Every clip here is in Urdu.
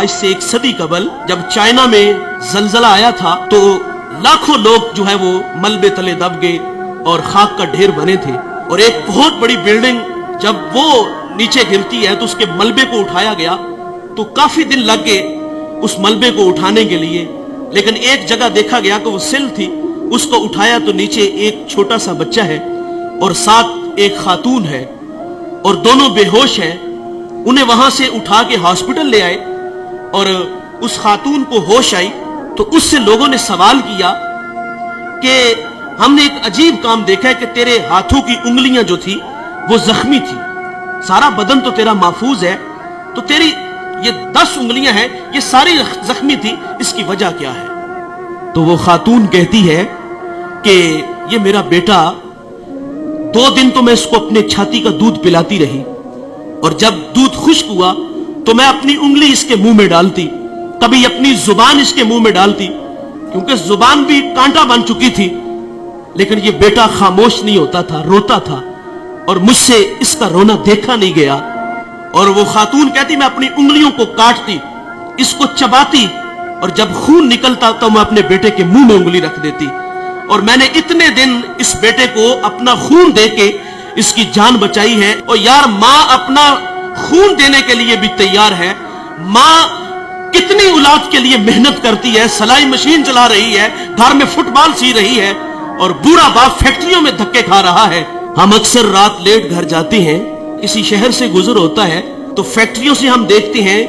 آج سے 1 صدی قبل جب چائنا میں زلزلہ آیا تھا تو لاکھوں لوگ جو ہے وہ ملبے تلے دب گئے اور خاک کا ڈھیر بنے تھے، اور ایک بہت بڑی بلڈنگ جب وہ نیچے گرتی ہے تو اس کے ملبے کو اٹھایا گیا تو کافی دن لگ گئے اس ملبے کو اٹھانے کے لیے، لیکن ایک جگہ دیکھا گیا کہ وہ سل تھی، اس کو اٹھایا تو نیچے ایک چھوٹا سا بچہ ہے اور ساتھ ایک خاتون ہے اور دونوں بے ہوش ہیں۔ انہیں وہاں سے اٹھا کے ہاسپٹل لے آئے اور اس خاتون کو ہوش آئی تو اس سے لوگوں نے سوال کیا کہ ہم نے ایک عجیب کام دیکھا ہے کہ تیرے ہاتھوں کی انگلیاں جو تھی وہ زخمی تھی، سارا بدن تو تیرا محفوظ ہے، تو تیری یہ 10 انگلیاں ہیں یہ ساری زخمی تھی، اس کی وجہ کیا ہے؟ تو وہ خاتون کہتی ہے کہ یہ میرا بیٹا 2 دن تو میں اس کو اپنے چھاتی کا دودھ پلاتی رہی، اور جب دودھ خشک ہوا تو میں اپنی انگلی اس کے منہ میں ڈالتی، کبھی اپنی زبان اس کے منہ میں ڈالتی، کیونکہ زبان بھی کانٹا بن چکی تھی، لیکن یہ بیٹا خاموش نہیں ہوتا تھا، روتا تھا، اور مجھ سے اس کا رونا دیکھا نہیں گیا۔ اور وہ خاتون کہتی میں اپنی انگلیوں کو کاٹتی، اس کو چباتی، اور جب خون نکلتا تو میں اپنے بیٹے کے منہ میں انگلی رکھ دیتی، اور میں نے اتنے دن اس بیٹے کو اپنا خون دے کے اس کی جان بچائی ہے۔ اور یار ماں اپنا خون دینے کے لیے بھی تیار ہے، ماں کتنی اولاد کے لیے محنت کرتی ہے، سلائی مشین چلا رہی ہے، گھر میں فٹ بال سی رہی ہے، اور بوڑھا باپ فیکٹریوں میں دھکے کھا رہا ہے۔ ہم اکثر رات لیٹ گھر جاتے ہیں، کسی شہر سے گزر ہوتا ہے تو فیکٹریوں سے ہم دیکھتے ہیں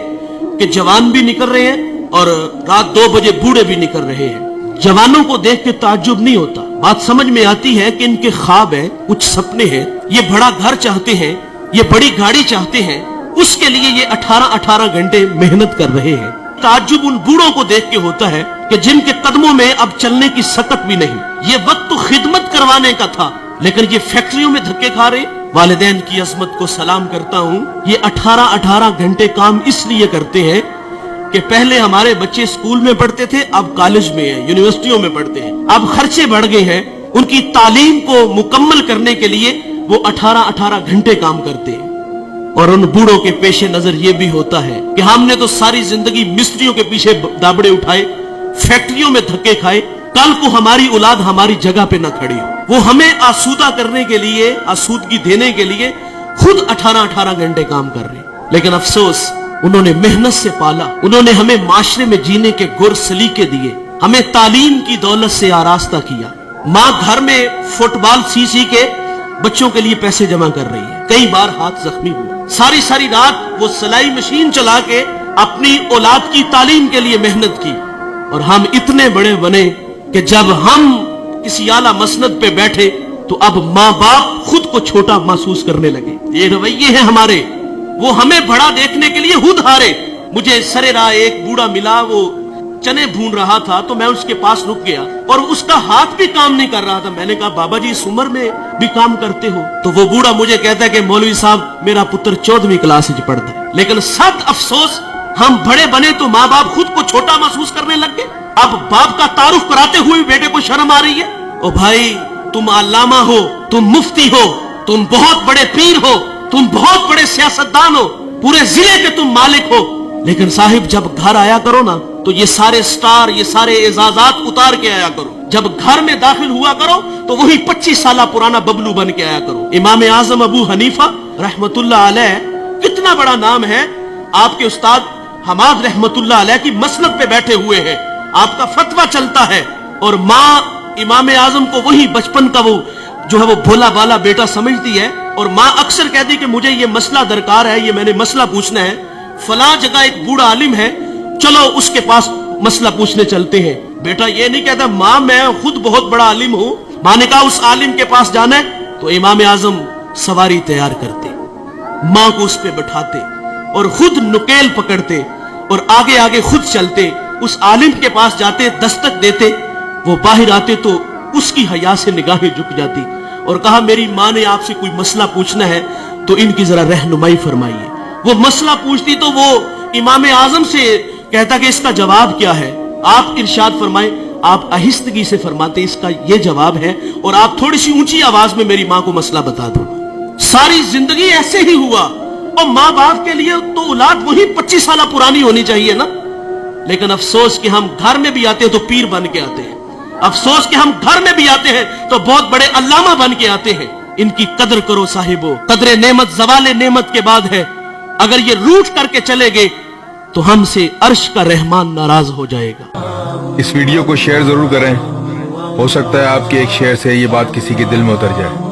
کہ جوان بھی نکل رہے ہیں اور رات 2 بجے بوڑھے بھی نکل رہے ہیں۔ جوانوں کو دیکھ کے تعجب نہیں ہوتا، بات سمجھ میں آتی ہے کہ ان کے خواب ہیں، کچھ سپنے ہیں، یہ بڑا گھر چاہتے ہیں، یہ بڑی گاڑی چاہتے ہیں، اس کے لیے یہ 18 گھنٹے محنت کر رہے ہیں۔ تعجب ان بوڑھوں کو دیکھ کے ہوتا ہے کہ جن کے قدموں میں اب چلنے کی سکت بھی نہیں۔ یہ وقت تو خدمت کروانے کا تھا، لیکن یہ فیکٹریوں میں دھکے کھا رہے۔ والدین کی عظمت کو سلام کرتا ہوں، یہ 18 گھنٹے کام اس لیے کرتے ہیں کہ پہلے ہمارے بچے اسکول میں پڑھتے تھے، اب کالج میں ہیں، یونیورسٹیوں میں پڑھتے ہیں، اب خرچے بڑھ گئے ہیں، ان کی تعلیم کو مکمل کرنے کے لیے وہ 18 گھنٹے کام کرتے ہیں۔ اور ان بوڑھوں کے پیش نظر یہ بھی ہوتا ہے کہ ہم نے تو ساری زندگی مستریوں کے پیچھے دابڑے اٹھائے، فیکٹریوں میں دھکے کھائے، کل کو ہماری اولاد ہماری جگہ پہ نہ کھڑی ہو۔ وہ ہمیں آسودہ کرنے کے لیے، آسودگی دینے کے لیے خود 18 گھنٹے کام کر رہے ہیں، لیکن افسوس انہوں نے محنت سے پالا، انہوں نے ہمیں معاشرے میں جینے کے گر سلیقے دیے، ہمیں تعلیم کی دولت سے آراستہ کیا۔ ماں گھر میں فٹ بال سی کے بچوں کے لیے پیسے جمع کر رہی ہے، کئی بار ہاتھ زخمی ہوا، ساری رات وہ سلائی مشین چلا کے اپنی اولاد کی تعلیم کے لیے محنت کی، اور ہم اتنے بڑے بنے کہ جب ہم کسی اعلیٰ مسند پہ بیٹھے تو اب ماں باپ خود کو چھوٹا محسوس کرنے لگے۔ یہ رویے ہیں ہمارے، وہ ہمیں بڑا دیکھنے کے لیے خود ہارے۔ مجھے سرے راہ ایک بوڑھا ملا، وہ چنے بھون رہا تھا تو میں اس کے پاس رک گیا اور اس کا ہاتھ بھی کام نہیں کر رہا تھا۔ میں نے کہا بابا جی اس عمر میں بھی کام کرتے ہو؟ تو وہ بوڑھا مجھے کہتا ہے کہ مولوی صاحب میرا پتر 14ویں کلاس میں پڑھتا ہے۔ لیکن سخت افسوس، ہم بڑے بنے تو ماں باپ خود کو چھوٹا محسوس کرنے لگ گئے۔ اب باپ کا تعارف کراتے ہوئے بیٹے کو شرم آ رہی ہے۔ او بھائی، تم علامہ ہو، تم مفتی ہو، تم بہت بڑے پیر ہو، تم بہت بڑے سیاستدان ہو، پورے ضلع کے تم مالک ہو، لیکن صاحب جب گھر آیا کرو نا تو یہ سارے سٹار، یہ سارے اعزازات اتار کے آیا کرو۔ جب گھر میں داخل ہوا کرو تو وہی 25 سالہ پرانا ببلو بن کے آیا کرو۔ امام اعظم ابو حنیفہ رحمت اللہ علیہ، کتنا بڑا نام ہے، آپ کے استاد حماد رحمت اللہ علیہ کی مسند پہ بیٹھے ہوئے ہیں، آپ کا فتویٰ چلتا ہے، اور ماں امام اعظم کو وہی بچپن کا وہ جو ہے وہ بھولا بالا بیٹا سمجھتی ہے، اور ماں اکثر کہتی کہ مجھے یہ مسئلہ درکار ہے، یہ میں نے مسئلہ پوچھنا ہے، فلاں جگہ ایک بوڑھا عالم ہے، چلو اس کے پاس مسئلہ پوچھنے چلتے ہیں۔ بیٹا یہ نہیں کہتا ماں میں خود بہت بڑا عالم ہوں، ماں نے کہا اس عالم کے پاس جانا ہے، تو امام اعظم سواری تیار کرتے، ماں کو اس پہ بٹھاتے اور خود نکیل پکڑتے اور آگے آگے خود چلتے، اس عالم کے پاس جاتے، دستک دیتے، وہ باہر آتے تو اس کی حیا سے نگاہیں جھک جاتی اور کہا میری ماں نے آپ سے کوئی مسئلہ پوچھنا ہے تو ان کی ذرا رہنمائی فرمائیے۔ وہ مسئلہ پوچھتی تو وہ امام اعظم سے کہتا کہ اس کا جواب کیا ہے، آپ ارشاد فرمائیں۔ آپ آہستگی سے فرماتے اس کا یہ جواب ہے، اور آپ تھوڑی سی اونچی آواز میں میری ماں کو مسئلہ بتا دو۔ ساری زندگی ایسے ہی ہوا، اور ماں باپ کے لیے تو اولاد وہی 25 سالہ پرانی ہونی چاہیے نا. لیکن افسوس کہ ہم گھر میں بھی آتے ہیں تو پیر بن کے آتے ہیں. افسوس کہ ہم گھر میں بھی آتے ہیں تو بہت بڑے علامہ بن کے آتے ہیں. ان کی قدر کرو صاحبو. قدر نعمت زوال نعمت کے بعد ہے. اگر یہ روٹ کر کے چلے گئے تو ہم سے عرش کا رحمان ناراض ہو جائے گا. اس ویڈیو کو شیئر ضرور کریں. ہو سکتا ہے آپ کے ایک شیئر سے یہ بات کسی کے دل میں اتر جائے.